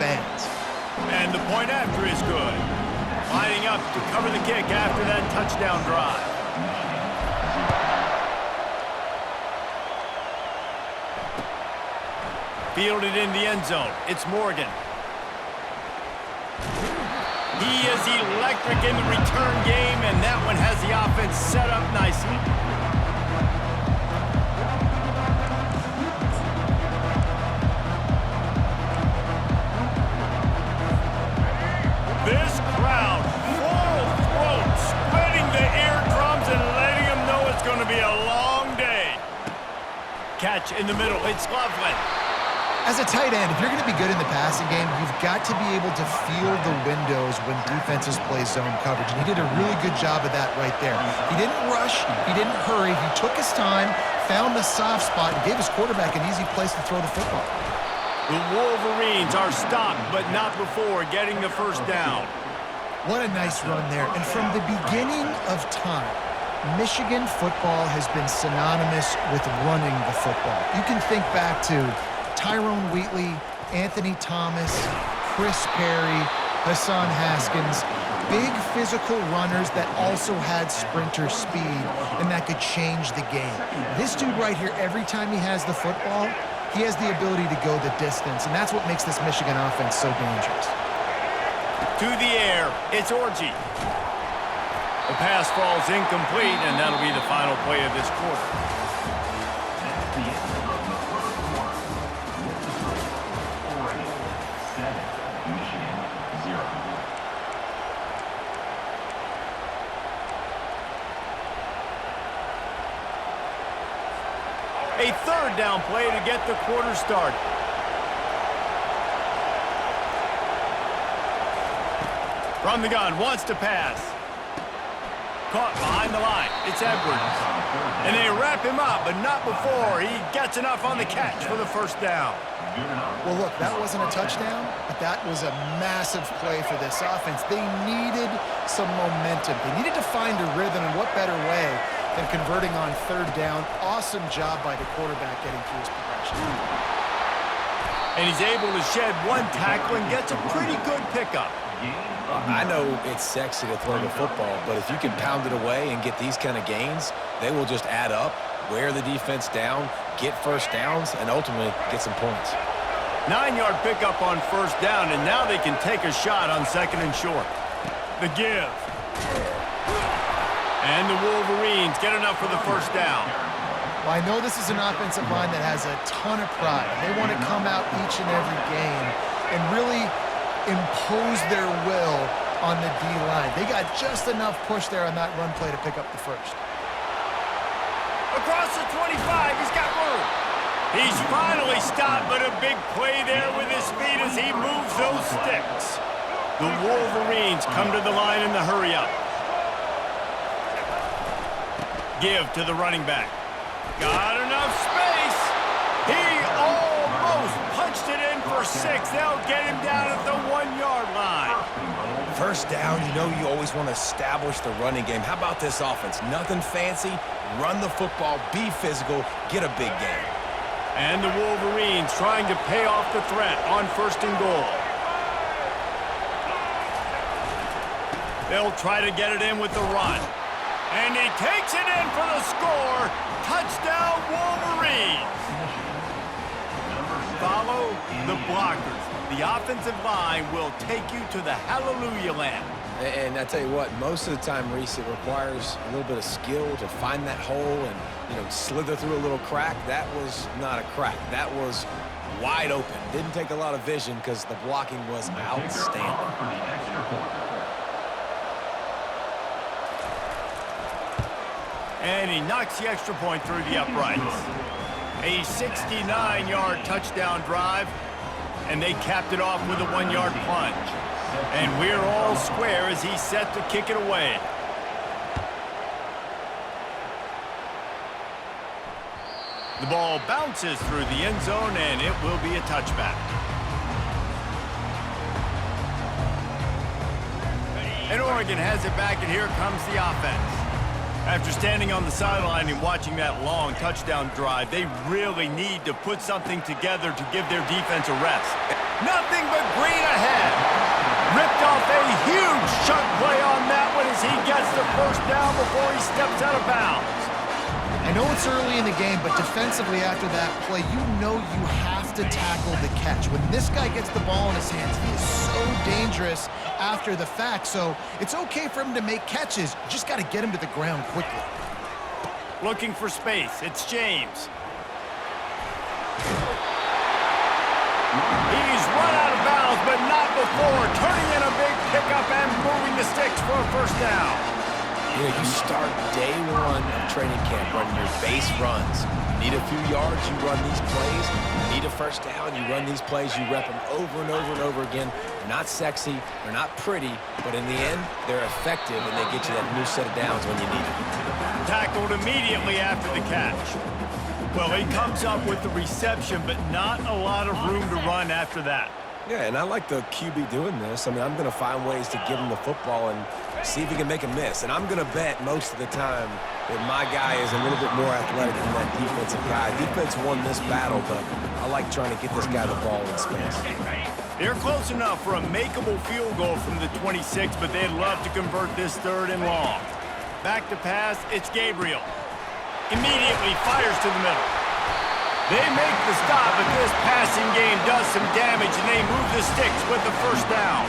fans. And the point after is good. Lining up to cover the kick after that touchdown drive. Fielded in the end zone. It's Morgan. He is electric in the return game, and that one has the offense set up nicely. This crowd, full throat, spreading the eardrums and letting them know it's going to be a long day. Catch in the middle. It's Loveland. As a tight end, if you're going to be good in the passing game, you've got to be able to feel the windows when defenses play zone coverage. And he did a really good job of that right there. He didn't rush. He didn't hurry. He took his time, found the soft spot, and gave his quarterback an easy place to throw the football. The Wolverines are stopped, but not before getting the first down. What a nice run there. And from the beginning of time, Michigan football has been synonymous with running the football. You can think back to Tyrone Wheatley, Anthony Thomas, Chris Perry, Hassan Haskins, big physical runners that also had sprinter speed and that could change the game. This dude right here, every time he has the football, he has the ability to go the distance, and that's what makes this Michigan offense so dangerous. To the air, it's Orji. The pass falls incomplete, and that'll be the final play of this quarter. A third down play to get the quarter started. From the gun, wants to pass. Caught behind the line. It's Edwards. And they wrap him up, but not before he gets enough on the catch for the first down. Well, look, that wasn't a touchdown, but that was a massive play for this offense. They needed some momentum. They needed to find a rhythm, and what better way than converting on third down. Awesome job by the quarterback getting through his progression. And he's able to shed one tackle and gets a pretty good pickup. I know it's sexy to throw the football, but if you can pound it away and get these kind of gains, they will just add up, wear the defense down, get first downs, and ultimately get some points. 9-yard pickup on first down, and now they can take a shot on second and short. The give. And the Wolverines get enough for the first down. Well, I know this is an offensive line that has a ton of pride. They want to come out each and every game and really impose their will on the D-line. They got just enough push there on that run play to pick up the first. Across the 25, he's got room. He's finally stopped, but a big play there with his feet as he moves those sticks. The Wolverines come to the line in the hurry-up. Give to the running back. Got enough space. He almost punched it in for 6. They'll get him down at the 1-yard line. First down, you know you always want to establish the running game. How about this offense? Nothing fancy. Run the football, be physical, get a big game. And the Wolverines trying to pay off the threat on first and goal. They'll try to get it in with the run. And he takes it in for the score. Touchdown, Wolverines. Follow the blockers. The offensive line will take you to the hallelujah land. And I tell you what, most of the time, Reese, it requires a little bit of skill to find that hole and, slither through a little crack. That was not a crack. That was wide open. Didn't take a lot of vision because the blocking was outstanding. And he knocks the extra point through the uprights. A 69-yard touchdown drive, and they capped it off with a 1-yard plunge. And we're all square as he's set to kick it away. The ball bounces through the end zone, and it will be a touchback. And Oregon has it back, and here comes the offense. After standing on the sideline and watching that long touchdown drive, they really need to put something together to give their defense a rest. Nothing but green ahead. Ripped off a huge chunk play on that one as he gets the first down before he steps out of bounds. I know it's early in the game, but defensively after that play, you know you have to tackle the catch. When this guy gets the ball in his hands, he is so dangerous after the fact. So it's okay for him to make catches. You just got to get him to the ground quickly. Looking for space. It's James. He's run out of bounds, but not before turning in a big pickup and moving the sticks for a first down. You know, you start day one of training camp running your base runs. You need a few yards, you run these plays. You need a first down, you run these plays. You rep them over and over and over again. They're not sexy, they're not pretty, but in the end, they're effective, and they get you that new set of downs when you need it. Tackled immediately after the catch. Well, he comes up with the reception, but not a lot of room to run after that. Yeah, and I like the QB doing this. I mean, I'm going to find ways to give him the football and see if he can make a miss. And I'm going to bet most of the time that my guy is a little bit more athletic than that defensive guy. Defense won this battle, but I like trying to get this guy the ball in space. They're close enough for a makeable field goal from the 26, but they'd love to convert this 3rd and long. Back to pass, it's Gabriel. Immediately fires to the middle. They make the stop, but this passing game does some damage, and they move the sticks with the first down.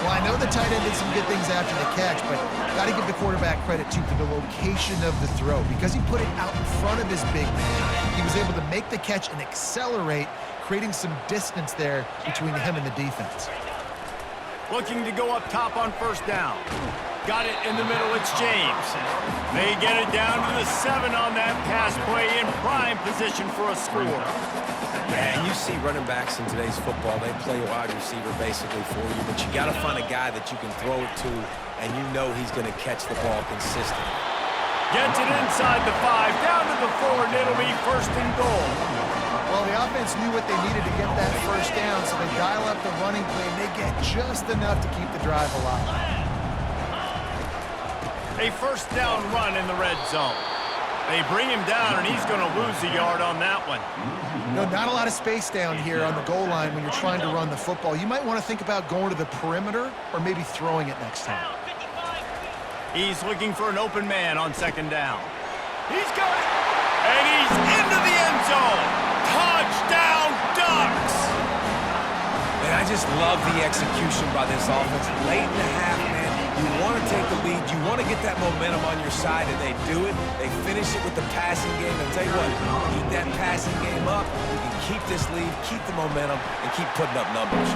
Well, I know the tight end did some good things after the catch, but got to give the quarterback credit, too, for the location of the throw. Because he put it out in front of his big man, he was able to make the catch and accelerate, creating some distance there between him and the defense. Looking to go up top on first down. Got it in the middle, it's James. They get it down to the 7 on that pass play in prime position for a score. Yeah, and you see running backs in today's football, they play wide receiver basically for you, but you got to find a guy that you can throw it to, and you know he's going to catch the ball consistently. Gets it inside the 5, down to the 4, and it'll be 1st and goal. Well, the offense knew what they needed to get that first down, so they dial up the running play, and they get just enough to keep the drive alive. A first down run in the red zone. They bring him down, and he's going to lose a yard on that one. No, not a lot of space down here on the goal line when you're trying to run the football. You might want to think about going to the perimeter or maybe throwing it next time. He's looking for an open man on 2nd down. He's got it, and he's into the end zone. Touchdown, Ducks! And I just love the execution by this offense. Late in the half, man, you want to take the lead. You want to get that momentum on your side, and they do it. They finish it with the passing game. And tell you what, keep that passing game up. You can keep this lead, keep the momentum, and keep putting up numbers.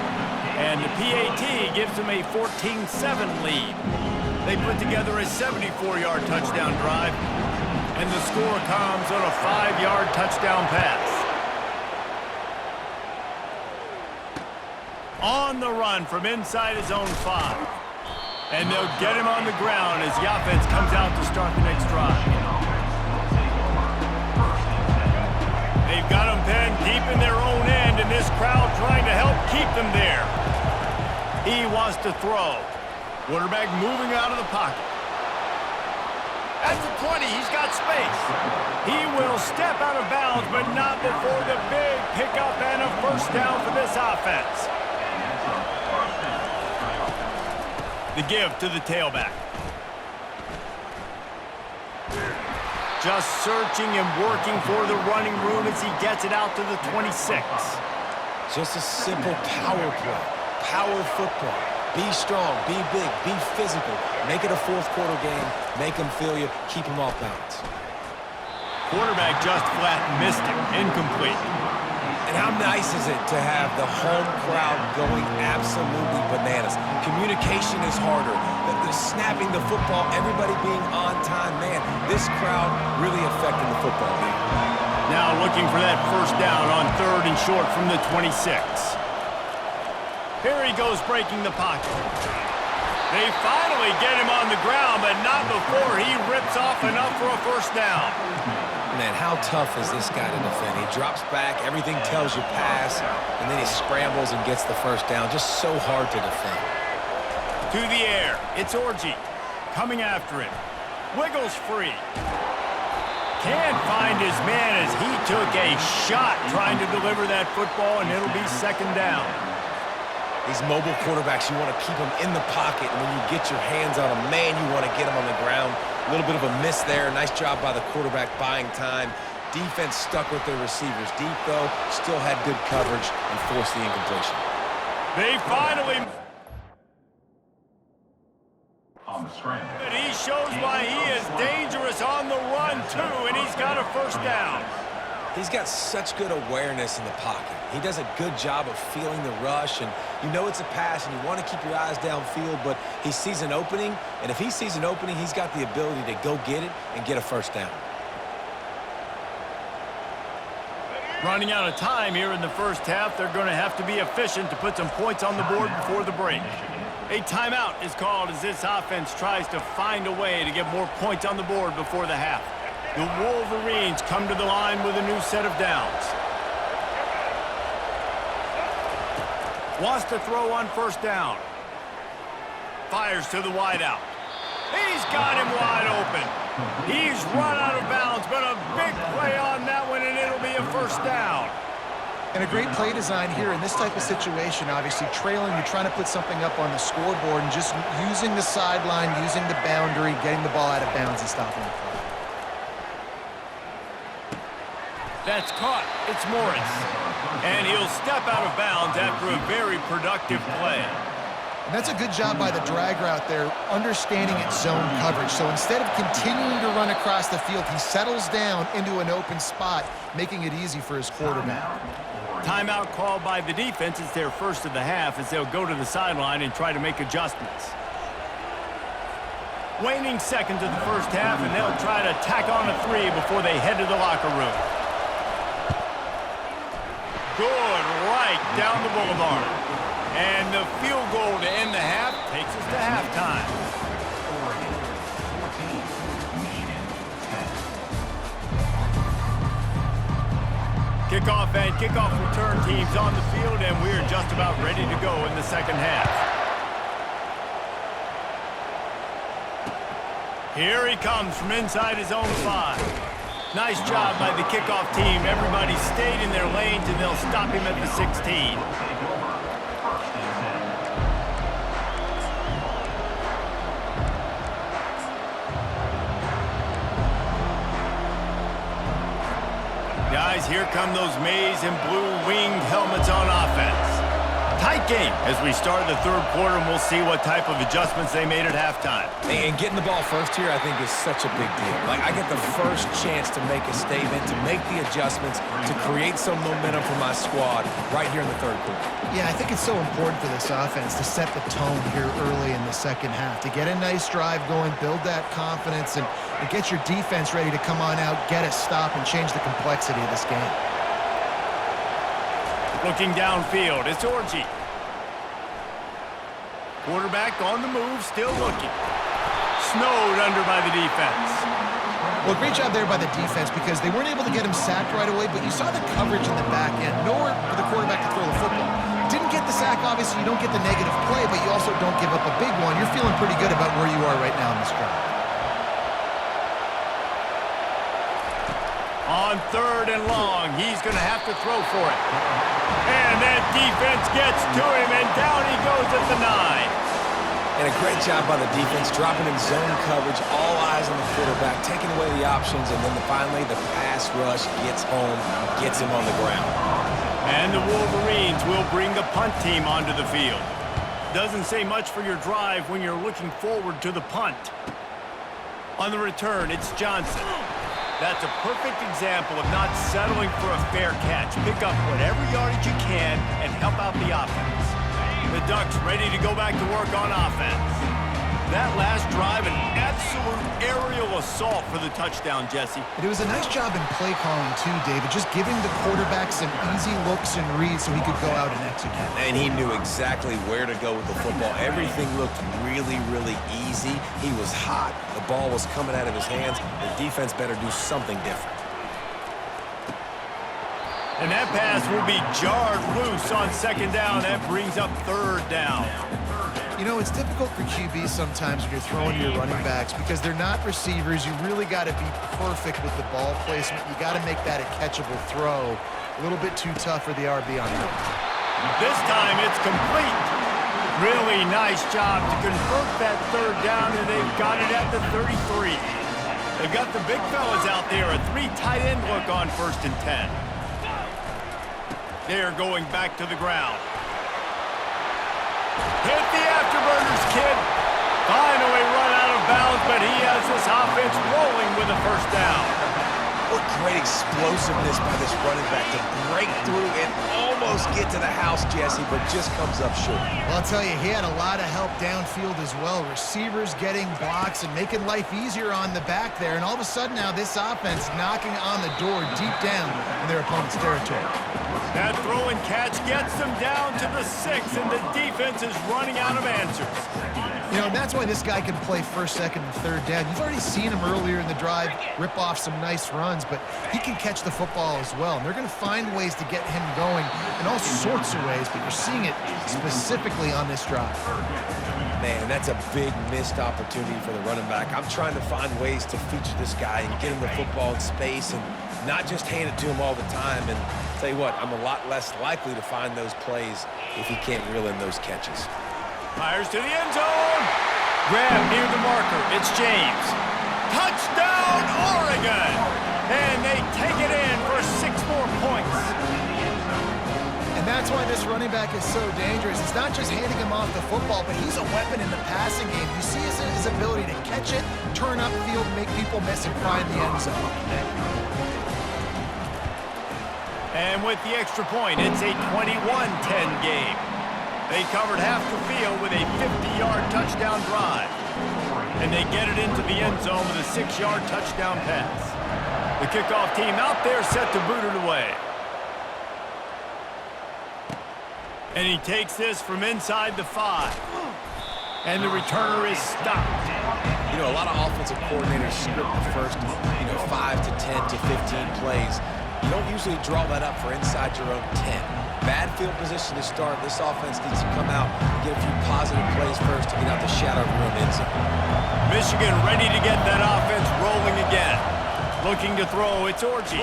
And the PAT gives them a 14-7 lead. They put together a 74-yard touchdown drive, and the score comes on a 5-yard touchdown pass. On the run from inside his own 5. And they'll get him on the ground as the offense comes out to start the next drive. They've got him pinned deep in their own end, and this crowd trying to help keep them there. He wants to throw. Quarterback moving out of the pocket. At the 20, he's got space. He will step out of bounds, but not before the big pickup and a first down for this offense. The give to the tailback. Just searching and working for the running room as he gets it out to the 26. Just a simple power play. Power football. Be strong, be big, be physical. Make it a 4th quarter game. Make them feel you. Keep them off balance. Quarterback just flat missed it. Incomplete. And how nice is it to have the home crowd going absolutely bananas? Communication is harder. The snapping the football, everybody being on time. Man, this crowd really affecting the football game. Now looking for that first down on 3rd and short from the 26. Here he goes breaking the pocket. They finally get him on the ground, but not before he rips off enough for a first down. Man, how tough is this guy to defend? He drops back, everything tells you pass, and then he scrambles and gets the first down. Just so hard to defend. To the air, it's Orji coming after him. Wiggles free. Can't find his man as he took a shot trying to deliver that football, and it'll be second down. These mobile quarterbacks, you want to keep them in the pocket, and when you get your hands on them, man, you want to get them on the ground. A little bit of a miss there. Nice job by the quarterback buying time. Defense stuck with their receivers deep, though. Still had good coverage and forced the incompletion. They finally... But he shows why he is dangerous on the run, too, and he's got a first down. He's got such good awareness in the pocket. He does a good job of feeling the rush, and you know it's a pass, and you want to keep your eyes downfield, but he sees an opening, and if he sees an opening, he's got the ability to go get it and get a first down. Running out of time here in the first half, they're going to have to be efficient to put some points on the board before the break. A timeout is called as this offense tries to find a way to get more points on the board before the half. The Wolverines come to the line with a new set of downs. Wants to throw on first down. Fires to the wideout. He's got him wide open. He's run out of bounds, but a big play on that one, and it'll be a first down. And a great play design here in this type of situation. Obviously, trailing, you're trying to put something up on the scoreboard, and just using the sideline, using the boundary, getting the ball out of bounds and stopping the play. That's caught. It's Morris. And he'll step out of bounds after a very productive play. And that's a good job by the drag route there, understanding its zone coverage. So instead of continuing to run across the field, he settles down into an open spot, making it easy for his quarterback. Timeout called by the defense. It's their first of the half as they'll go to the sideline and try to make adjustments. Waning seconds of the first half, and they'll try to tack on a three before they head to the locker room. Good right down the boulevard. And the field goal to end the half takes us to halftime. Kickoff and kickoff return teams on the field, and we're just about ready to go in the second half. Here he comes from inside his own 5. Nice job by the kickoff team. Everybody stayed in their lanes, and they'll stop him at the 16. Guys, here come those maize and blue winged helmets on offense. Tight game as we start the third quarter, and we'll see what type of adjustments they made at halftime. And getting the ball first here, I think, is such a big deal. Like, I get the first chance to make a statement, to make the adjustments, to create some momentum for my squad right here in the third quarter. Yeah, I think it's so important for this offense to set the tone here early in the second half, to get a nice drive going, build that confidence, and get your defense ready to come on out, get a stop, and change the complexity of this game. Looking downfield, it's Orji. Quarterback on the move, still looking. Snowed under by the defense. Well, great job there by the defense because they weren't able to get him sacked right away, but you saw the coverage in the back end. Nowhere for the quarterback to throw the football. Didn't get the sack, obviously. You don't get the negative play, but you also don't give up a big one. You're feeling pretty good about where you are right now in this drive. On third and long, he's going to have to throw for it. And that defense gets to him, and down he goes at the 9. And a great job by the defense, dropping in zone coverage, all eyes on the quarterback, taking away the options, and then finally the pass rush gets home, gets him on the ground. And the Wolverines will bring the punt team onto the field. Doesn't say much for your drive when you're looking forward to the punt. On the return, it's Johnson. That's a perfect example of not settling for a fair catch. Pick up whatever yardage you can and help out the offense. The Ducks ready to go back to work on offense. That last drive, an absolute aerial assault for the touchdown, Jesse. It was a nice job in play calling too, David, just giving the quarterback some easy looks and reads so he could go out and execute. And he knew exactly where to go with the football. Everything looked really, really easy. He was hot. The ball was coming out of his hands. The defense better do something different. And that pass will be jarred loose on second down. That brings up third down. You know, it's difficult for QBs sometimes when you're throwing to your running backs because they're not receivers. You really got to be perfect with the ball placement. You got to make that a catchable throw. A little bit too tough for the RB on that. This time it's complete. Really nice job to convert that third down, and they've got it at the 33. They've got the big fellas out there, a 3 tight end look on 1st and 10. They're going back to the ground. Hit the afterburners, kid. Finally run out of bounds, but he has this offense rolling with a 1st down. What great explosiveness by this running back to break through and almost get to the house, Jesse, but just comes up short. Well, I'll tell you, he had a lot of help downfield as well. Receivers getting blocks and making life easier on the back there. And all of a sudden now this offense knocking on the door deep down in their opponent's territory. That throw and catch gets them down to the 6, and the defense is running out of answers. You know, that's why this guy can play 1st, 2nd, and 3rd down. You've already seen him earlier in the drive rip off some nice runs, but he can catch the football as well. And they're going to find ways to get him going in all sorts of ways, but you're seeing it specifically on this drive. Man, that's a big missed opportunity for the running back. I'm trying to find ways to feature this guy and get him the football in space and not just hand it to him all the time. And tell you what, I'm a lot less likely to find those plays if he can't reel in those catches. Fires to the end zone. Grab near the marker. It's James. Touchdown, Oregon! And they take it in for 6 more points. And that's why this running back is so dangerous. It's not just handing him off the football, but he's a weapon in the passing game. You see his ability to catch it, turn upfield, make people miss, and find the end zone. And with the extra point, it's a 21-10 game. They covered half the field with a 50-yard touchdown drive. And they get it into the end zone with a 6-yard touchdown pass. The kickoff team out there set to boot it away. And he takes this from inside the 5. And the returner is stopped. You know, a lot of offensive coordinators script the first, 5 to 10 to 15 plays. You don't usually draw that up for inside your own 10. Bad field position to start. This offense needs to come out, get a few positive plays first to get out the shadow of your own end zone. Michigan ready to get that offense rolling again. Looking to throw, it's Orji.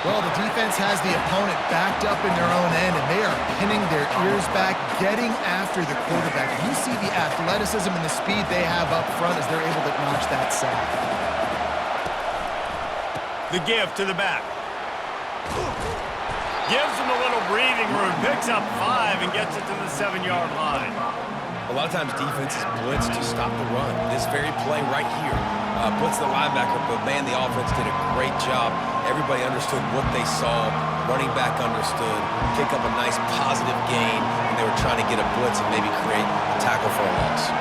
Well, the defense has the opponent backed up in their own end, and they are pinning their ears back, getting after the quarterback. You see the athleticism and the speed they have up front as they're able to notch that sack. The give to the back. Gives him a little breathing room, picks up 5 and gets it to the 7-yard line. A lot of times defenses blitz to stop the run. This very play right here puts the linebacker, but man, the offense did a great job. Everybody understood what they saw. Running back understood. Pick up a nice positive gain, and they were trying to get a blitz and maybe create a tackle for a loss.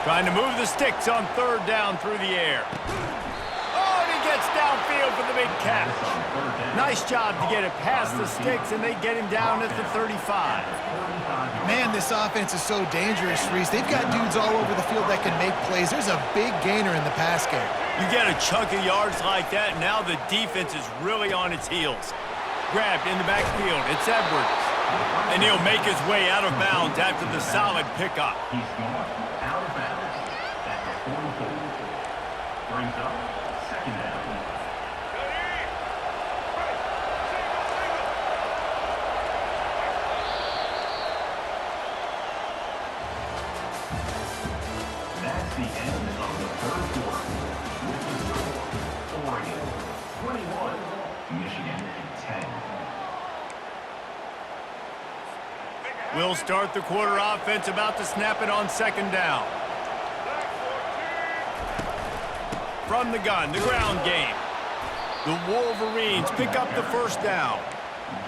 Trying to move the sticks on 3rd down through the air. Gets downfield for the big catch. Nice job to get it past the sticks, and they get him down at the 35. Man, this offense is so dangerous, Reese. They've got dudes all over the field that can make plays. There's a big gainer in the pass game. You get a chunk of yards like that, now the defense is really on its heels. Grabbed in the backfield, it's Edwards. And he'll make his way out of bounds after the solid pickup. He's gone out of bounds at the 44. Brings up 2nd down. That's the end of the 3rd quarter. With the score, Oregon 21, Michigan 10. We'll start the quarter offense, about to snap it on 2nd down. From the gun, the ground game. The Wolverines pick up the 1st down.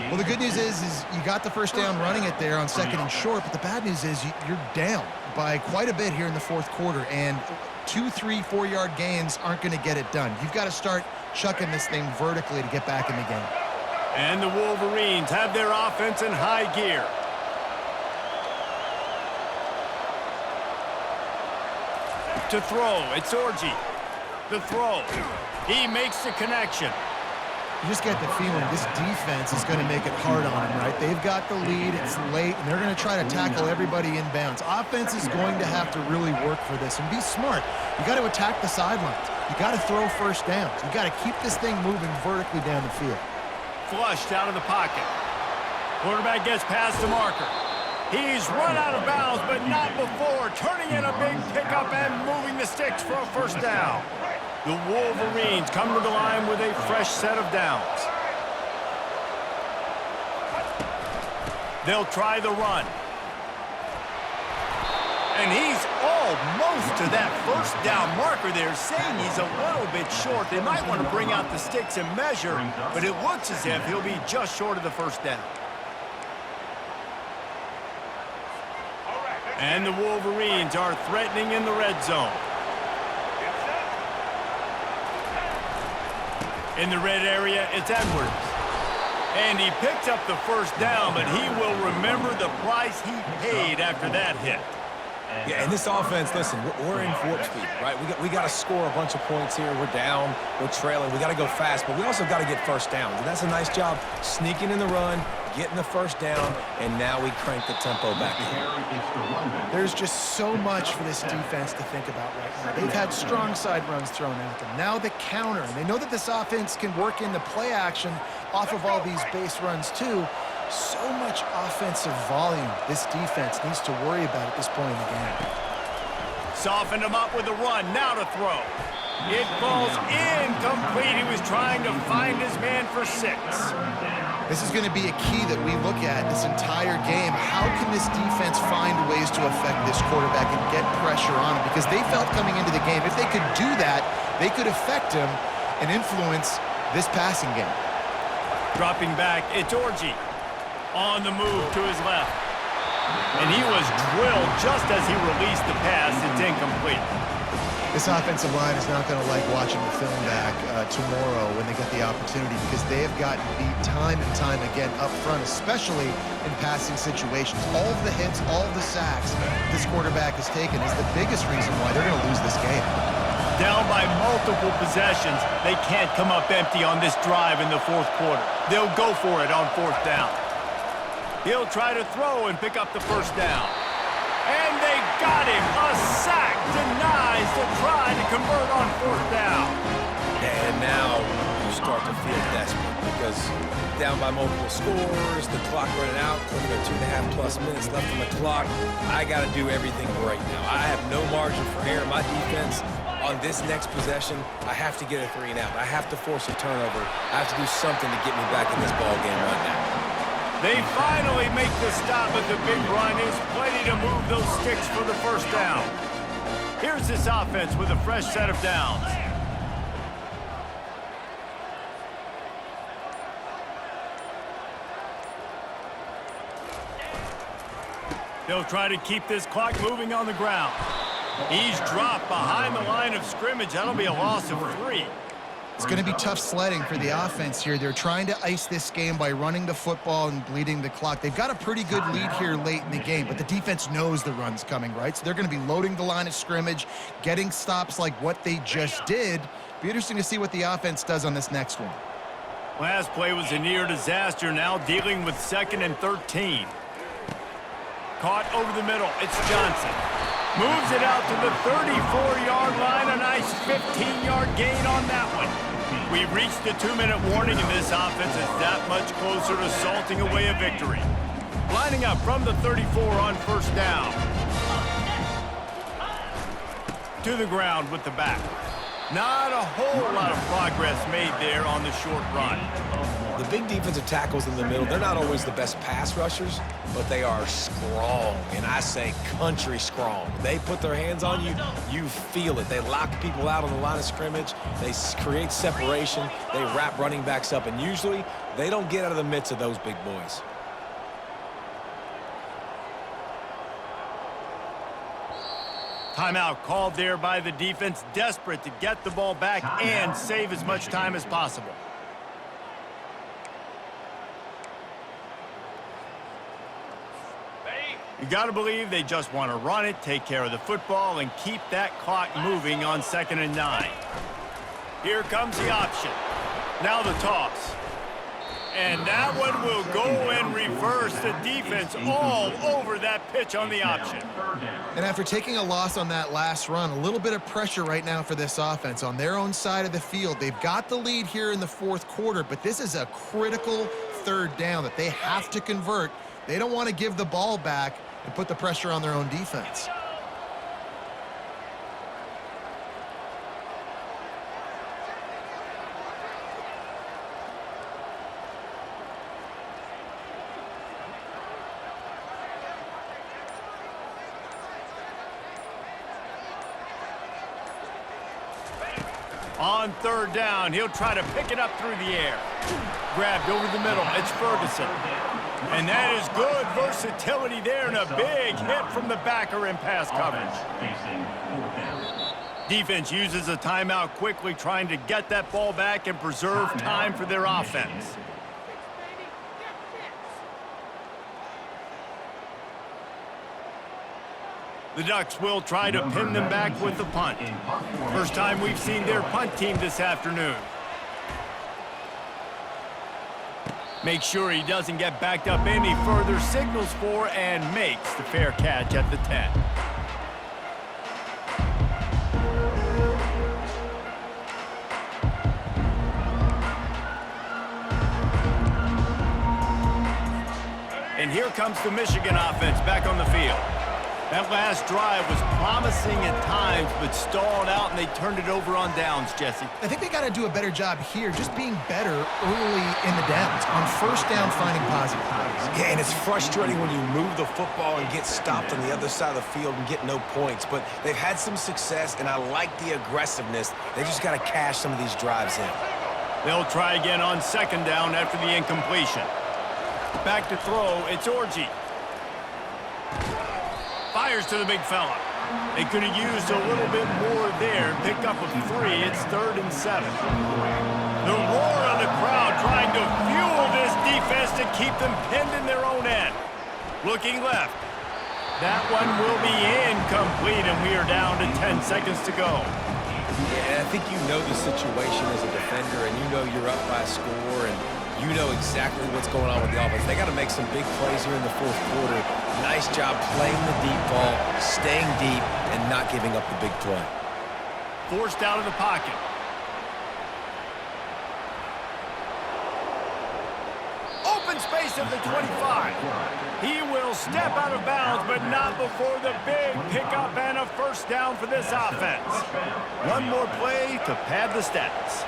Well, the good news is you got the 1st down running it there on 2nd and short, but the bad news is you're down by quite a bit here in the 4th quarter, and 2, 3, 4-yard gains aren't going to get it done. You've got to start chucking this thing vertically to get back in the game. And the Wolverines have their offense in high gear. To throw, it's Orji. The throw. He makes the connection. You just get the feeling this defense is going to make it hard on them, right? They've got the lead, it's late, and they're going to try to tackle everybody inbounds. Offense is going to have to really work for this and be smart. You got to attack the sidelines. You got to throw first downs. You got to keep this thing moving vertically down the field. Flushed out of the pocket. Quarterback gets past the marker. He's run out of bounds, but not before turning in a big pickup and moving the sticks for a first down. The Wolverines come to the line with a fresh set of downs. They'll try the run. And he's almost to that first down marker there, saying he's a little bit short. They might want to bring out the sticks and measure, but it looks as if he'll be just short of the first down. And the Wolverines are threatening in the red zone. In the red area, it's Edwards. And he picks up the first down, but he will remember the price he paid after that hit. Yeah, and this offense, listen, we're in warp speed, right? We got to score a bunch of points here. We're down, we're trailing. We got to go fast, but we also got to get first downs. And that's a nice job sneaking in the run, getting the first down, and now we crank the tempo back in. There's just so much for this defense to think about right now. They've had strong side runs thrown at them. Now the counter, and they know that this offense can work in the play action off of all these base runs too. So much offensive volume this defense needs to worry about at this point in the game. Softened him up with the run, now to throw. It falls incomplete. He was trying to find his man for 6. This is going to be a key that we look at this entire game. How can this defense find ways to affect this quarterback and get pressure on him? Because they felt coming into the game, if they could do that, they could affect him and influence this passing game. Dropping back, it's Orji. On the move to his left. And he was drilled just as he released the pass. It's incomplete. This offensive line is not going to like watching the film back tomorrow when they get the opportunity, because they have gotten beat time and time again up front, especially in passing situations. All of the hits, all of the sacks this quarterback has taken is the biggest reason why they're going to lose this game. Down by multiple possessions, they can't come up empty on this drive in the fourth quarter. They'll go for it on fourth down. He'll try to throw and pick up the first down. And they got him. A sack denies the try to convert on fourth down. And now you start to feel desperate because down by multiple scores, the clock running out, looking at 2.5+ minutes left on the clock. I got to do everything right now. I have no margin for error. My defense on this next possession, I have to get a 3 and out. I have to force a turnover. I have to do something to get me back in this ball game right now. They finally make the stop, but the big run is plenty to move those sticks for the first down. Here's this offense with a fresh set of downs. They'll try to keep this clock moving on the ground. He's dropped behind the line of scrimmage. That'll be a loss of 3. It's going to be tough sledding for the offense here. They're trying to ice this game by running the football and bleeding the clock. They've got a pretty good lead here late in the game, but the defense knows the run's coming, right? So they're going to be loading the line of scrimmage, getting stops like what they just did. Be interesting to see what the offense does on this next one. Last play was a near disaster, now dealing with 2nd and 13. Caught over the middle, it's Johnson. Moves it out to the 34-yard line. A nice 15-yard gain on that one. We've reached the 2-minute warning, and this offense is that much closer to salting away a victory. Lining up from the 34 on first down. To the ground with the back. Not a whole lot of progress made there on the short run. The big defensive tackles in the middle, they're not always the best pass rushers, but they are strong, and I say country strong. They put their hands on you, you feel it. They lock people out on the line of scrimmage. They create separation. They wrap running backs up, and usually they don't get out of the midst of those big boys. Timeout called there by the defense, desperate to get the ball back and save as much time as possible. You got to believe they just want to run it, take care of the football, and keep that clock moving on 2nd and 9. Here comes the option. Now the toss. And that one will go in reverse. The defense all over that pitch on the option. And after taking a loss on that last run, a little bit of pressure right now for this offense on their own side of the field. They've got the lead here in the fourth quarter, but this is a critical third down that they have to convert. They don't want to give the ball back and put the pressure on their own defense. On third down, he'll try to pick it up through the air. Grabbed over the middle. It's Ferguson. And that is good versatility there and a big hit from the backer in pass coverage. Defense uses a timeout quickly, trying to get that ball back and preserve time for their offense. The Ducks will try to pin them back with the punt. First time we've seen their punt team this afternoon. Make sure he doesn't get backed up any further, signals for and makes the fair catch at the 10. And here comes the Michigan offense back on the field. That last drive was promising at times, but stalled out, and they turned it over on downs, Jesse. I think they got to do a better job here, just being better early in the downs. On first down, finding positive plays. Yeah, and it's frustrating when you move the football and get stopped on the other side of the field and get no points. But they've had some success, and I like the aggressiveness. They just got to cash some of these drives in. They'll try again on second down after the incompletion. Back to throw, it's Orji. Fires to the big fella. They could have used a little bit more there. Pick up a 3. It's 3rd and 7. The roar of the crowd trying to fuel this defense to keep them pinned in their own end. Looking left. That one will be incomplete, and we are down to 10 seconds to go. Yeah, I think you know the situation as a defender, and you know you're up by a score, and you know exactly what's going on with the offense. They got to make some big plays here in the fourth quarter. Nice job playing the deep ball, staying deep, and not giving up the big play. Forced out of the pocket. Open space at the 25. He will step out of bounds, but not before the big pickup and a first down for this offense. One more play to pad the stats.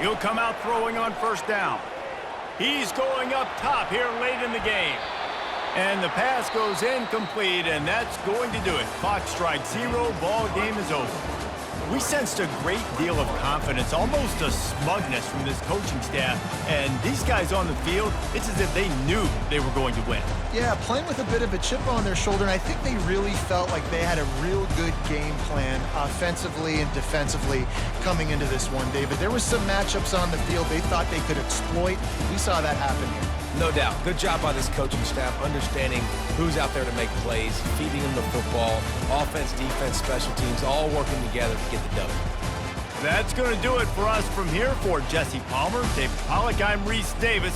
He'll come out throwing on first down. He's going up top here late in the game. And the pass goes incomplete, and that's going to do it. Clock strikes 0, ball game is over. We sensed a great deal of confidence, almost a smugness from this coaching staff. And these guys on the field, it's as if they knew they were going to win. Yeah, playing with a bit of a chip on their shoulder, and I think they really felt like they had a real good game plan offensively and defensively coming into this one, David. There was some matchups on the field they thought they could exploit. We saw that happen here. No doubt. Good job by this coaching staff, understanding who's out there to make plays, feeding them the football, offense, defense, special teams, all working together to get the W. That's going to do it for us from here. For Jesse Palmer, David Pollack, I'm Reese Davis.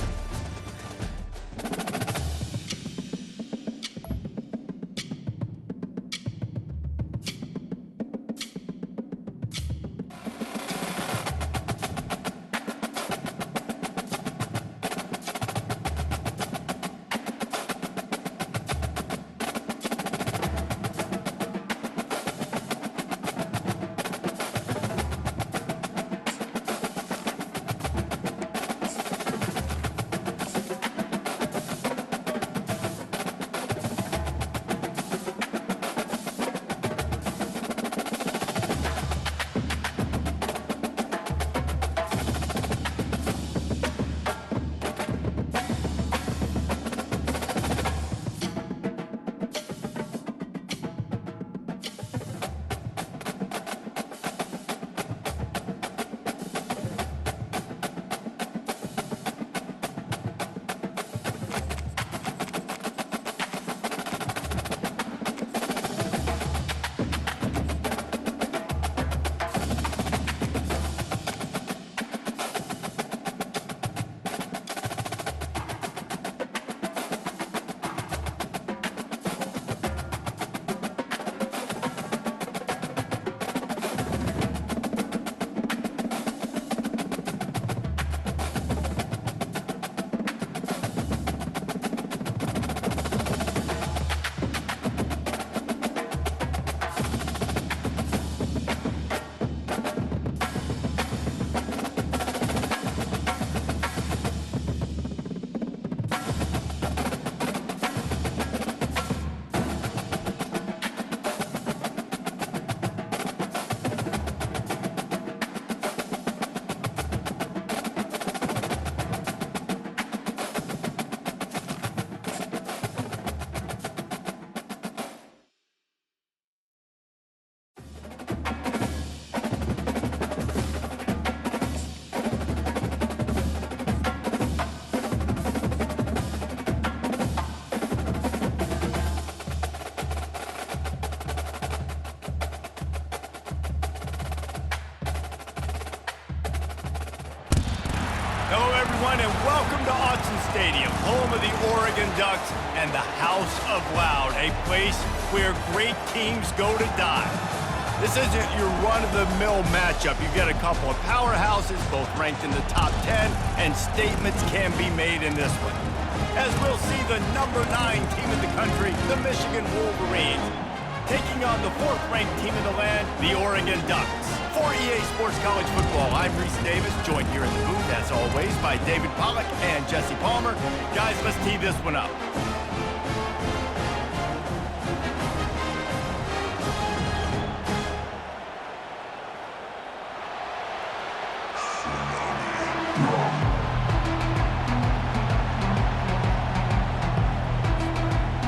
everyone, and welcome to Autzen Stadium, home of the Oregon Ducks and the House of Loud, a place where great teams go to die. This isn't your run-of-the-mill matchup. You've got a couple of powerhouses, both ranked in the top 10, and statements can be made in this one. As we'll see the number 9 team in the country, the Michigan Wolverines, taking on the 4th-ranked team in the land, the Oregon Ducks. For EA Sports College Football, I'm Reese Davis, joined here in the booth, as always, by David Pollack and Jesse Palmer. Guys, let's tee this one up.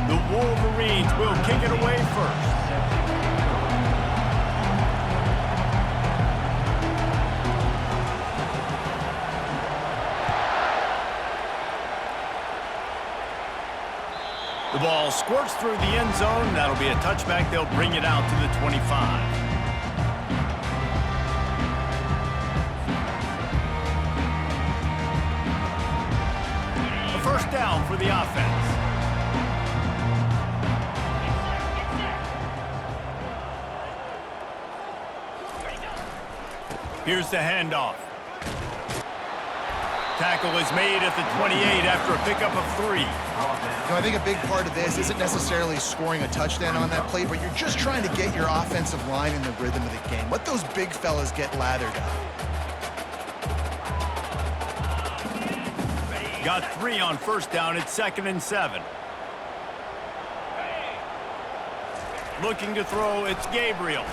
The Wolverines will kick it away first. The ball squirts through the end zone. That'll be a touchback. They'll bring it out to the 25. A first down for the offense. Here's the handoff. Tackle is made at the 28 after a pickup of 3. You know, I think a big part of this isn't necessarily scoring a touchdown on that play, but you're just trying to get your offensive line in the rhythm of the game. Let those big fellas get lathered up. Got 3 on first down. It's 2nd and 7. Looking to throw, it's Gabriel.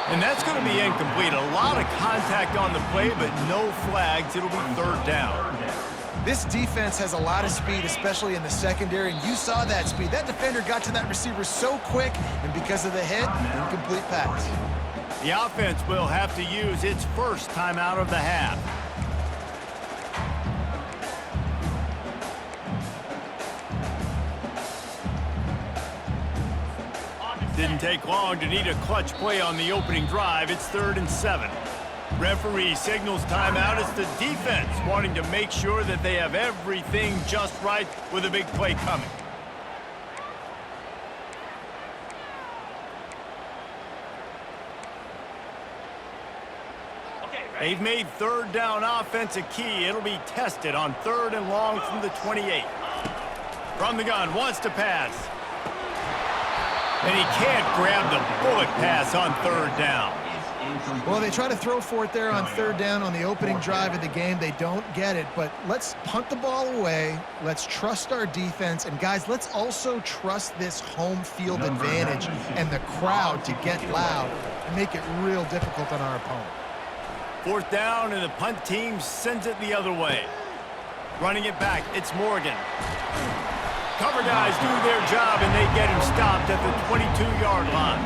And that's going to be incomplete. A lot of contact on the play, but no flags. It'll be 3rd down. This defense has a lot of speed, especially in the secondary, and you saw that speed. That defender got to that receiver so quick, and because of the hit, incomplete pass. The offense will have to use its first timeout of the half. Didn't take long to need a clutch play on the opening drive. It's 3rd and 7. Referee signals timeout. It's the defense wanting to make sure that they have everything just right with a big play coming. They've made 3rd down offense a key. It'll be tested on 3rd and long from the 28. From the gun, wants to pass. And he can't grab the bullet pass on 3rd down. Well, they try to throw for it there on 3rd down on the opening drive of the game. They don't get it, but let's punt the ball away. Let's trust our defense. And, guys, let's also trust this home field advantage and the crowd to get loud and make it real difficult on our opponent. 4th down, and the punt team sends it the other way. Running it back, it's Morgan. Cover guys do their job, and they get him stopped at the 22-yard line.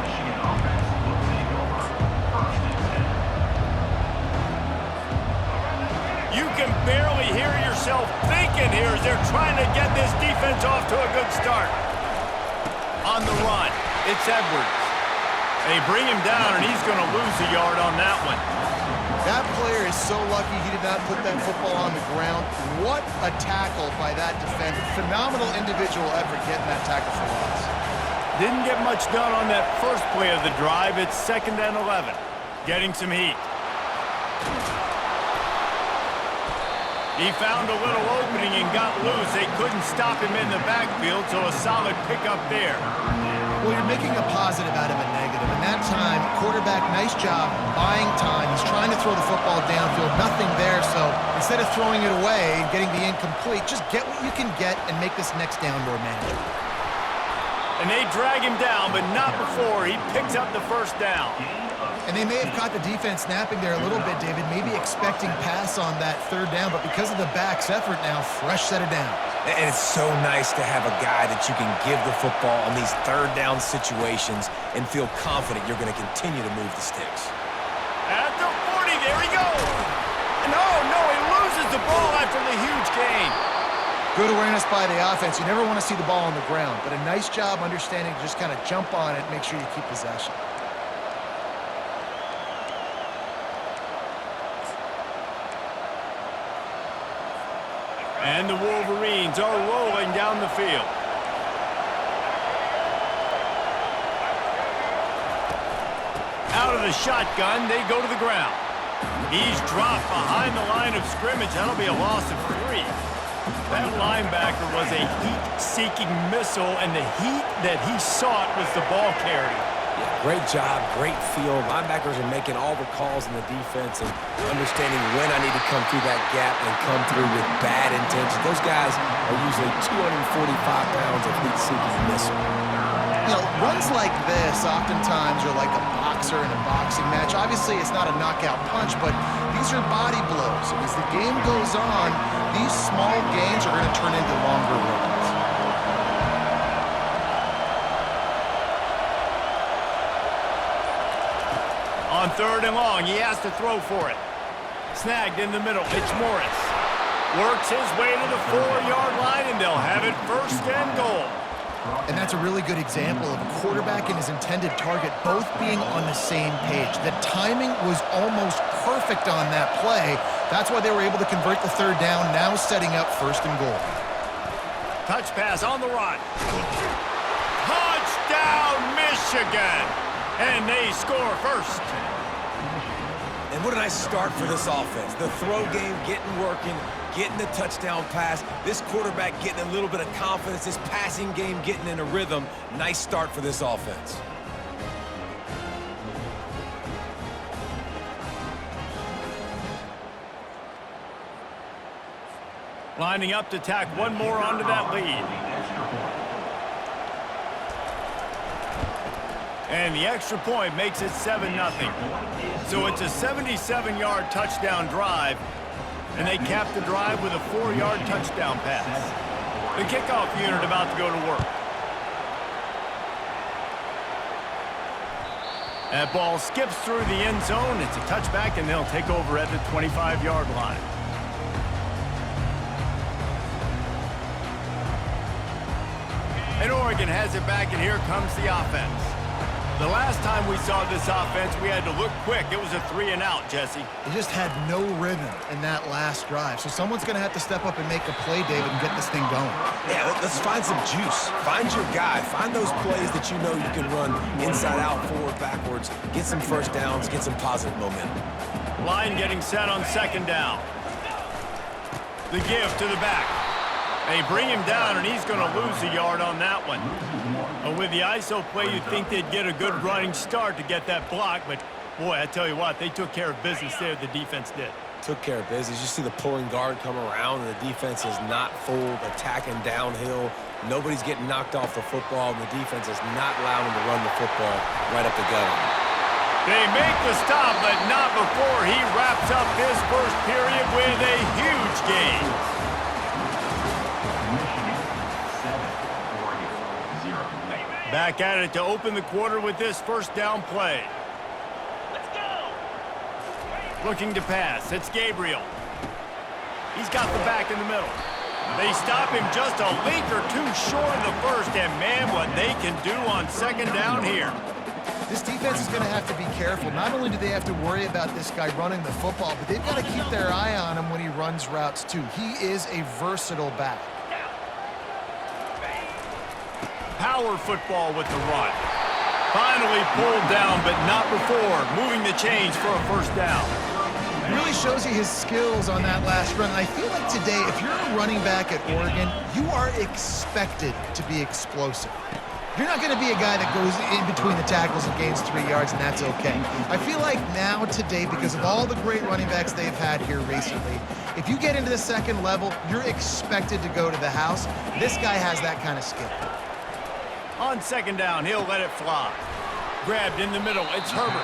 You can barely hear yourself thinking here as they're trying to get this defense off to a good start. On the run, it's Edwards. They bring him down, and he's going to lose a yard on that one. That player is so lucky he did not put that football on the ground. What a tackle by that defender. Phenomenal individual effort getting that tackle for loss. Didn't get much done on that first play of the drive. It's 2nd and 11. Getting some heat. He found a little opening and got loose. They couldn't stop him in the backfield, so a solid pickup there. Well, you're making a positive out of a negative. And that time, quarterback, nice job, buying time. He's trying to throw the football downfield, nothing there. So instead of throwing it away and getting the incomplete, just get what you can get and make this next down more manageable. And they drag him down, but not before he picks up the first down. And they may have caught the defense snapping there a little bit, David, maybe expecting pass on that 3rd down, but because of the back's effort now, fresh set of downs. And it's so nice to have a guy that you can give the football on these 3rd down situations and feel confident you're going to continue to move the sticks. At the 40, there he goes. No, he loses the ball after the huge gain. Good awareness by the offense. You never want to see the ball on the ground, but a nice job understanding to just kind of jump on it and make sure you keep possession. And the Wolverines are rolling down the field. Out of the shotgun, they go to the ground. He's dropped behind the line of scrimmage. That'll be a loss of 3. That linebacker was a heat-seeking missile, and the heat that he sought was the ball carrier. Yeah, great job, great feel. Linebackers are making all the calls in the defense and understanding when I need to come through that gap and come through with bad intention. Those guys are usually 245 pounds of heat-seeking missile. You know, runs like this oftentimes are like a boxer in a boxing match. Obviously, it's not a knockout punch, but these are body blows. And as the game goes on, these small gains are going to turn into longer runs. On 3rd and long, he has to throw for it. Snagged in the middle. It's Morris. Works his way to the 4-yard line, and they'll have it 1st and goal. And that's a really good example of a quarterback and his intended target both being on the same page. The timing was almost perfect on that play. That's why they were able to convert the 3rd down, now setting up 1st and goal. Touch pass on the run. Touchdown, Michigan! And they score 1st. And what a nice start for this offense. The throw game getting working, getting the touchdown pass. This quarterback getting a little bit of confidence. This passing game getting in a rhythm. Nice start for this offense. Lining up to tack one more onto that lead. And the extra point makes it 7-0. So it's a 77-yard touchdown drive, and they cap the drive with a 4-yard touchdown pass. The kickoff unit about to go to work. That ball skips through the end zone. It's a touchback, and they'll take over at the 25-yard line. And Oregon has it back, and here comes the offense. The last time we saw this offense, we had to look quick. It was a 3-and-out, Jesse. They just had no rhythm in that last drive. So someone's going to have to step up and make a play, David, and get this thing going. Yeah, let's find some juice. Find your guy. Find those plays that you know you can run inside out, forward, backwards. Get some 1st downs. Get some positive momentum. Line getting set on 2nd down. The give to the back. They bring him down, and he's going to lose a yard on that one. And with the ISO play, you'd think they'd get a good running start to get that block, but boy, I tell you what, they took care of business there, the defense did. Took care of business. You see the pulling guard come around, and the defense is not full, attacking downhill. Nobody's getting knocked off the football, and the defense is not allowing them to run the football right up the gut. They make the stop, but not before he wraps up this 1st period with a huge gain. Back at it to open the quarter with this 1st down play. Let's go! Looking to pass. It's Gabriel. He's got the back in the middle. They stop him just a link or 2 short of the 1st, and man, what they can do on 2nd down here. This defense is going to have to be careful. Not only do they have to worry about this guy running the football, but they've got to keep their eye on him when he runs routes too. He is a versatile back. Power football with the run. Finally pulled down, but not before moving the chains for a 1st down. It really shows you his skills on that last run. And I feel like today, if you're a running back at Oregon, you are expected to be explosive. You're not going to be a guy that goes in between the tackles and gains 3 yards, and that's okay. I feel like now today, because of all the great running backs they've had here recently, if you get into the 2nd level, you're expected to go to the house. This guy has that kind of skill. On 2nd down, he'll let it fly. Grabbed in the middle, it's Herbert.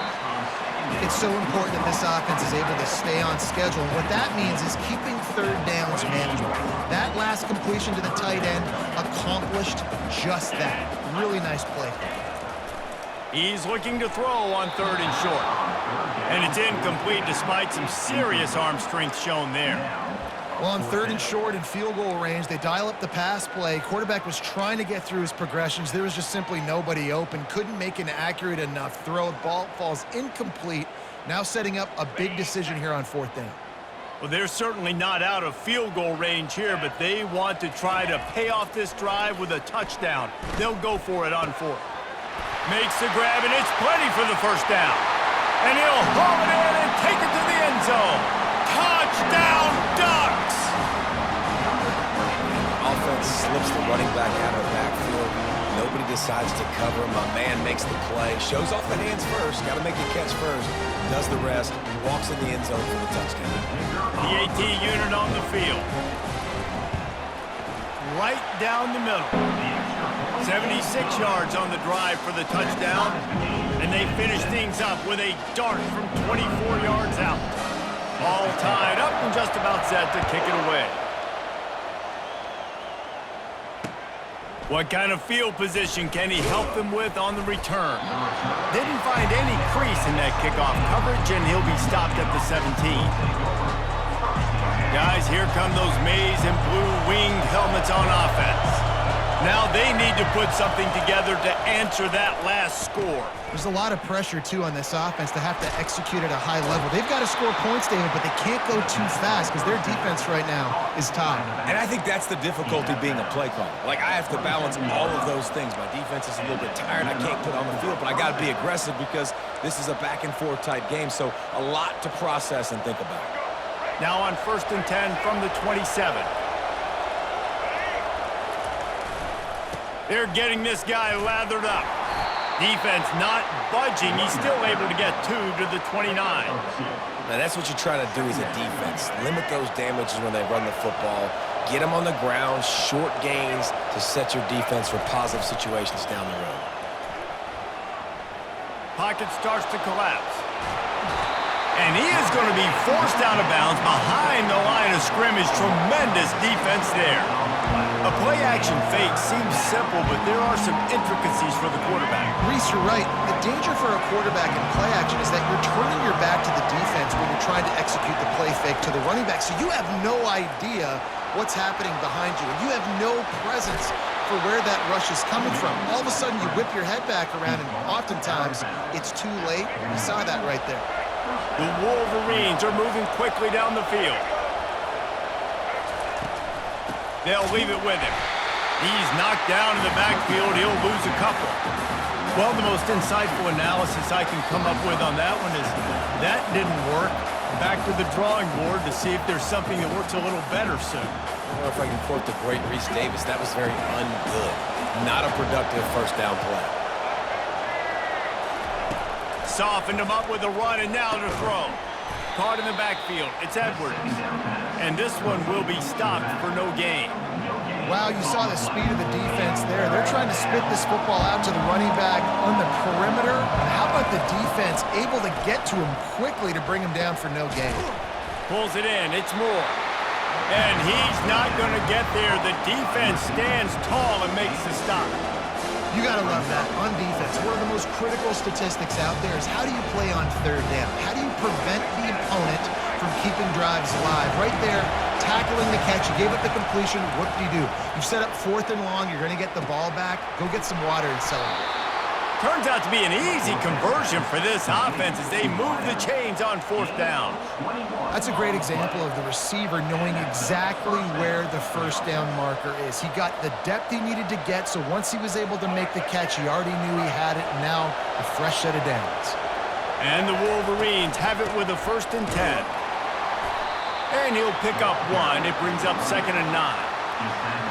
It's so important that this offense is able to stay on schedule. And what that means is keeping 3rd downs manageable. That last completion to the tight end accomplished just that. Really nice play. He's looking to throw on 3rd and short. And it's incomplete despite some serious arm strength shown there. Well, on 3rd and short in field goal range, they dial up the pass play. Quarterback was trying to get through his progressions. There was just simply nobody open. Couldn't make an accurate enough throw. Ball falls incomplete. Now setting up a big decision here on 4th down. Well, they're certainly not out of field goal range here, but they want to try to pay off this drive with a touchdown. They'll go for it on fourth. Makes the grab, and it's plenty for the first down. And he'll haul it in and take it to the end zone. Touchdown, Ducks! Offense slips the running back out of the backfield. Nobody decides to cover him. My man makes the play. Shows off the hands first. Got to make the catch first. Does the rest. Walks in the end zone for the touchdown. The AT unit on the field. Right down the middle. 76 yards on the drive for the touchdown. And they finish things up with a dart from 24 yards out. All tied up and just about set to kick it away. What kind of field position can he help them with on the return? Didn't find any crease in that kickoff coverage, and he'll be stopped at the 17. Guys, here come those maize and blue winged helmets on offense. Now they need to put something together to answer that last score. There's a lot of pressure, too, on this offense to have to execute at a high level. They've got to score points, David, but they can't go too fast because their defense right now is tied. And I think that's the difficulty being a play caller. Like, I have to balance all of those things. My defense is a little bit tired. I can't put on the field, but I got to be aggressive because this is a back-and-forth type game, so a lot to process and think about. Now on 1st and 10 from the 27. They're getting this guy lathered up. Defense not budging. He's still able to get 2 to the 29. Now, that's what you try to do as a defense. Limit those damages when they run the football. Get them on the ground, short gains to set your defense for positive situations down the road. Pocket starts to collapse. And he is going to be forced out of bounds behind the line of scrimmage. Tremendous defense there. A play-action fake seems simple, but there are some intricacies for the quarterback. Reese, you're right. The danger for a quarterback in play action is that you're turning your back to the defense when you're trying to execute the play fake to the running back. So you have no idea what's happening behind you. And you have no presence for where that rush is coming from. All of a sudden, you whip your head back around, and oftentimes it's too late. You saw that right there. The Wolverines are moving quickly down the field. They'll leave it with him. He's knocked down in the backfield. He'll lose a couple. Well, the most insightful analysis I can come up with on that one is that didn't work. Back to the drawing board to see if there's something that works a little better soon. I don't know if I can quote the great Reese Davis. That was very ungood. Not a productive first down play. Softened him up with a run, and now to throw. Caught in the backfield. It's Edwards. And this one will be stopped for no gain. Wow, you saw the speed of the defense there. They're trying to spit this football out to the running back on the perimeter. And how about the defense able to get to him quickly to bring him down for no gain? Pulls it in. It's Moore. And he's not going to get there. The defense stands tall and makes the stop. You got to love that on defense. One of the most critical statistics out there is how do you play on third down? How do you prevent the opponent from keeping drives alive? Right there, tackling the catch. You gave up the completion. What do? You set up 4th and long. You're going to get the ball back. Go get some water and celebrate. Turns out to be an easy conversion for this offense as they move the chains on 4th down. That's a great example of the receiver knowing exactly where the first down marker is. He got the depth he needed to get, so once he was able to make the catch, he already knew he had it, and now a fresh set of downs. And the Wolverines have it with a 1st and 10. And he'll pick up 1. It brings up 2nd and 9.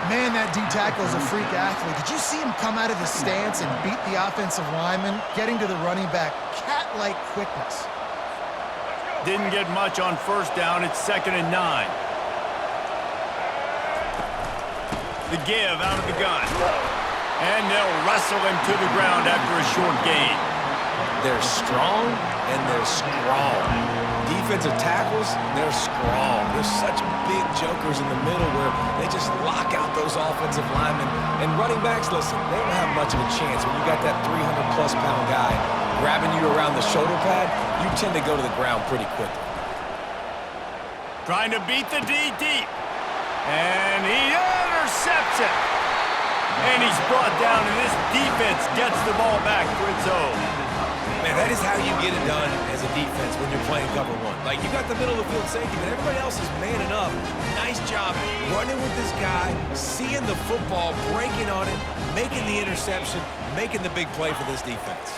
Man, that D-tackle is a freak athlete. Did you see him come out of his stance and beat the offensive lineman, getting to the running back? Cat-like quickness. Didn't get much on 1st down. It's 2nd and 9. The give out of the gun. And they'll wrestle him to the ground after a short gain. They're strong and they're strong. Defensive tackles, they're strong. There's such big jokers in the middle where they just lock out those offensive linemen. And running backs, listen, they don't have much of a chance. When you got that 300-plus pound guy grabbing you around the shoulder pad, you tend to go to the ground pretty quickly. Trying to beat the D deep. And he intercepts it. And he's brought down, and this defense gets the ball back for its own. Man, that is how you get it done as a defense when you're playing cover one. Like, you got the middle of the field safety, but everybody else is manning up. Nice job running with this guy, seeing the football, breaking on it, making the interception, making the big play for this defense.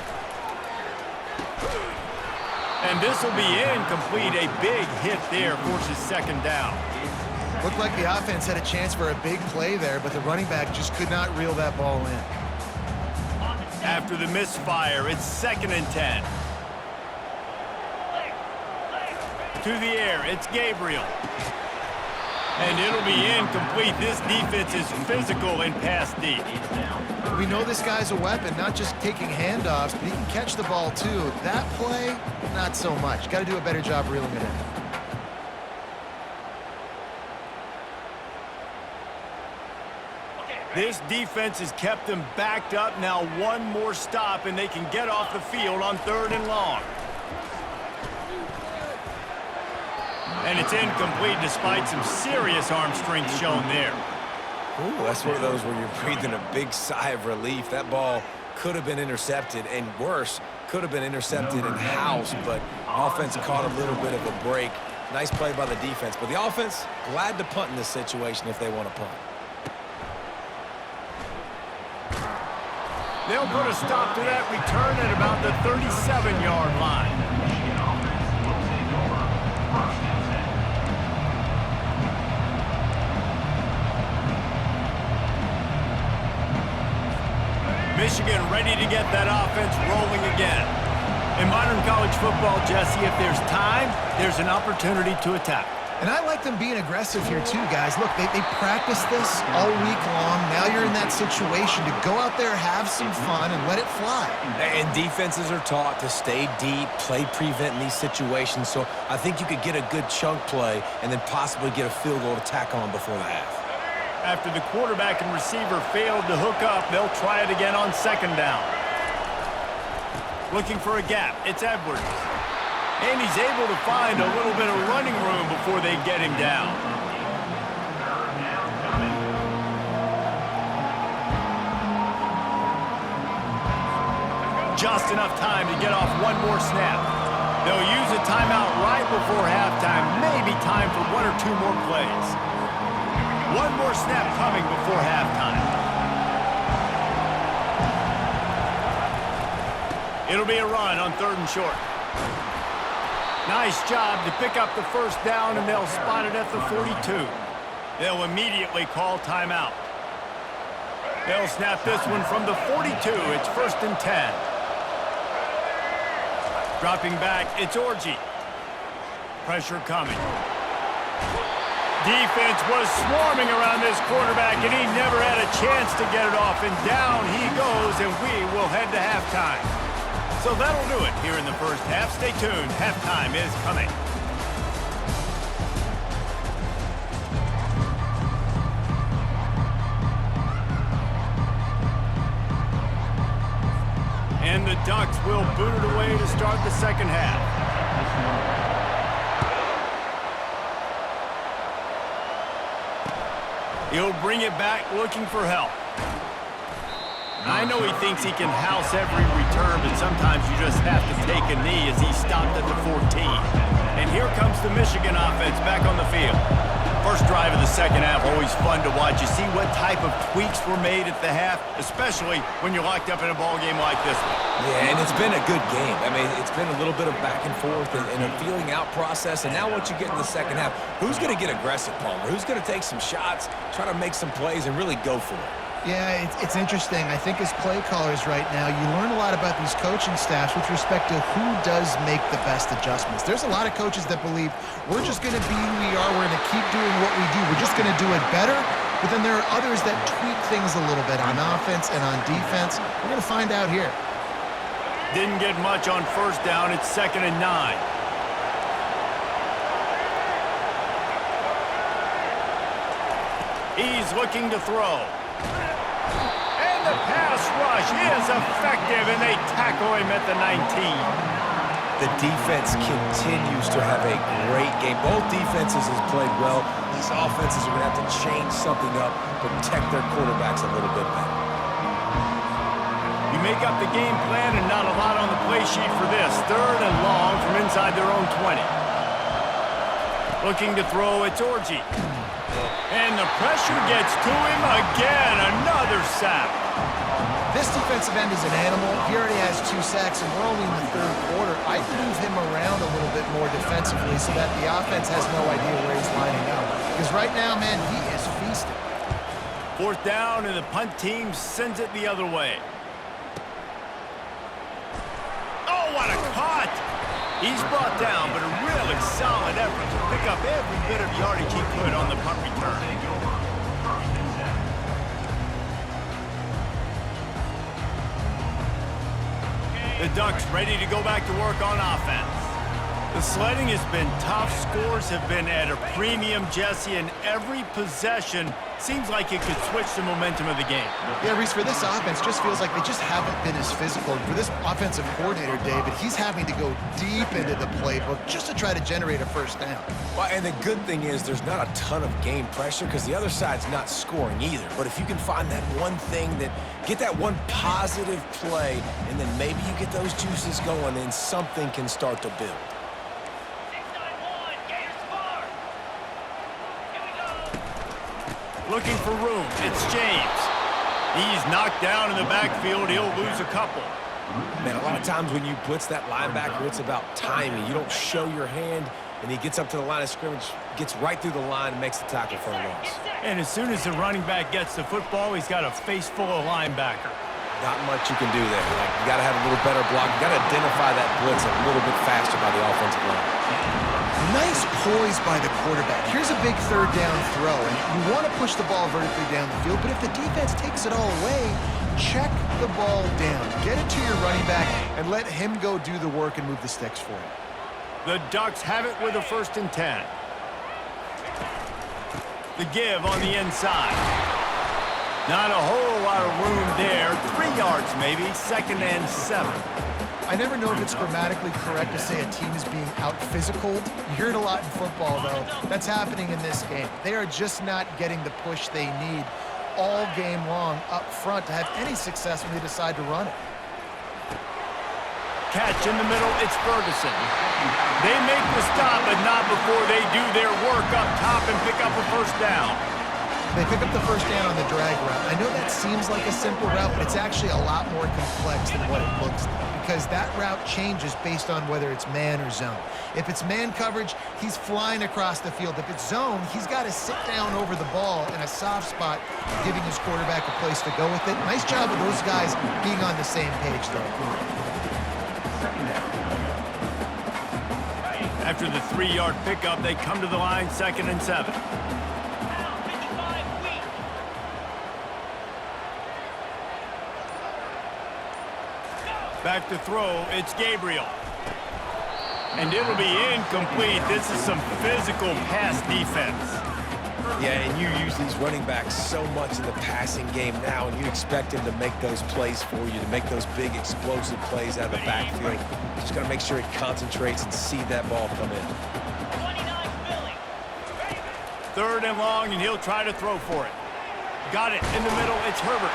And this will be incomplete. A big hit there forces second down. Looked like the offense had a chance for a big play there, but the running back just could not reel that ball in. After the misfire, it's 2nd and 10. To the air, it's Gabriel. And it'll be incomplete. This defense is physical and pass deep. We know this guy's a weapon, not just taking handoffs, but he can catch the ball too. That play, not so much. Got to do a better job reeling it in. This defense has kept them backed up. Now one more stop, and they can get off the field on 3rd and long. And it's incomplete despite some serious arm strength shown there. Ooh, that's one of those where you're breathing a big sigh of relief. That ball could have been intercepted, and worse, could have been intercepted in house, but offense caught a little bit of a break. Nice play by the defense, but the offense glad to punt in this situation if they want to punt. They'll put a stop to that return at about the 37-yard line. Michigan ready to get that offense rolling again. In modern college football, Jesse, if there's time, there's an opportunity to attack. And I like them being aggressive here too, guys. Look, they practice this all week long. Now you're in that situation to go out there, have some fun, and let it fly. And defenses are taught to stay deep, play prevent in these situations. So I think you could get a good chunk play and then possibly get a field goal to tack on before the half. After the quarterback and receiver failed to hook up, they'll try it again on 2nd down. Looking for a gap. It's Edwards. And he's able to find a little bit of running room before they get him down. Just enough time to get off one more snap. They'll use a timeout right before halftime. Maybe time for 1 or 2 more plays. One more snap coming before halftime. It'll be a run on 3rd and short. Nice job to pick up the 1st down, and they'll spot it at the 42. They'll immediately call timeout. They'll snap this one from the 42. It's 1st and 10. Dropping back, it's Orji. Pressure coming. Defense was swarming around this quarterback, and he never had a chance to get it off. And down he goes, and we will head to halftime. So that'll do it here in the first half. Stay tuned. Halftime is coming. And the Ducks will boot it away to start the second half. He'll bring it back looking for help. I know he thinks he can house every return, but sometimes you just have to take a knee as he stopped at the 14. And here comes the Michigan offense back on the field. First drive of the second half, always fun to watch. You see what type of tweaks were made at the half, especially when you're locked up in a ball game like this one. Yeah, and it's been a good game. I mean, it's been a little bit of back and forth and a feeling out process. And now once you get in the second half, who's going to get aggressive, Palmer? Who's going to take some shots, try to make some plays, and really go for it? Yeah, it's interesting. I think as play callers right now, you learn a lot about these coaching staffs with respect to who does make the best adjustments. There's a lot of coaches that believe we're just going to be who we are. We're going to keep doing what we do. We're just going to do it better. But then there are others that tweak things a little bit on offense and on defense. We're going to find out here. Didn't get much on 1st down. It's 2nd and 9. He's looking to throw. And the pass rush is effective, and they tackle him at the 19. The defense continues to have a great game. Both defenses have played well. These offenses are going to have to change something up, protect their quarterbacks a little bit better. You make up the game plan and not a lot on the play sheet for this. 3rd and long from inside their own 20. Looking to throw, it's Orgy. And the pressure gets to him again. Another sack. This defensive end is an animal. He already has 2 sacks, and we're only in the 3rd quarter. I'd move him around a little bit more defensively so that the offense has no idea where he's lining up. Because right now, man, he is feasting. 4th down, and the punt team sends it the other way. Oh, what a cut! He's brought down, but a really solid effort to pick up every bit of yardage he could on the punt return. The Ducks ready to go back to work on offense. The sledding has been tough. Scores have been at a premium, Jesse, and every possession seems like it could switch the momentum of the game. Yeah, Reese, for this offense, just feels like they just haven't been as physical. And for this offensive coordinator, David, he's having to go deep into the playbook just to try to generate a 1st down. Well, and the good thing is there's not a ton of game pressure because the other side's not scoring either. But if you can find that one thing get that one positive play, and then maybe you get those juices going, then something can start to build. Looking for room, it's James. He's knocked down in the backfield. He'll lose a couple. Man, a lot of times when you blitz that linebacker, it's about timing. You don't show your hand, and he gets up to the line of scrimmage, gets right through the line, and makes the tackle for a loss. And as soon as the running back gets the football, he's got a face full of linebacker. Not much you can do there. You got to have a little better block. You got to identify that blitz a little bit faster by the offensive line. Nice poise by the quarterback. Here's a big 3rd down throw, and you want to push the ball vertically down the field, but if the defense takes it all away, check the ball down. Get it to your running back and let him go do the work and move the sticks for you. The Ducks have it with a 1st and 10. The give on the inside. Not a whole lot of room there. 3 yards maybe, 2nd and 7. I never know if it's grammatically correct to say a team is being out-physicaled. You hear it a lot in football, though. That's happening in this game. They are just not getting the push they need all game long up front to have any success when they decide to run it. Catch in the middle, it's Ferguson. They make the stop, but not before they do their work up top and pick up a 1st down. They pick up the 1st down on the drag route. I know that seems like a simple route, but it's actually a lot more complex than what it looks like because that route changes based on whether it's man or zone. If it's man coverage, he's flying across the field. If it's zone, he's got to sit down over the ball in a soft spot, giving his quarterback a place to go with it. Nice job of those guys being on the same page, though. After the 3-yard pickup, they come to the line, 2nd and 7. Back to throw, it's Gabriel. And it'll be incomplete. This is some physical pass defense. Yeah, and you use these running backs so much in the passing game now, and you expect him to make those plays for you, to make those big explosive plays out of the backfield. Just got to make sure he concentrates and see that ball come in. 3rd and long, and he'll try to throw for it. Got it in the middle, it's Herbert.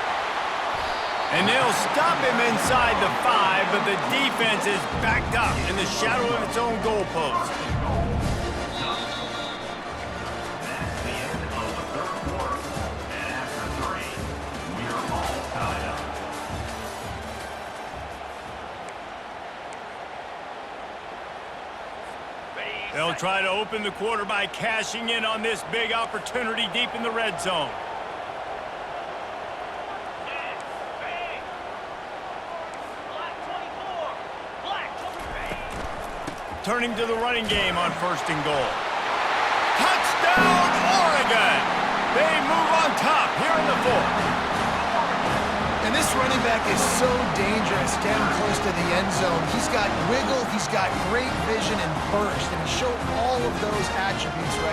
And they'll stop him inside the 5, but the defense is backed up in the shadow of its own goalpost. That's the end of the 3rd quarter. And after 3, we're all tied up. They'll try to open the quarter by cashing in on this big opportunity deep in the red zone. Turning to the running game on 1st and goal. Touchdown, Oregon! They move on top here in the 4th. And this running back is so dangerous down close to the end zone. He's got wiggle, he's got great vision and burst, and he showed all of those attributes right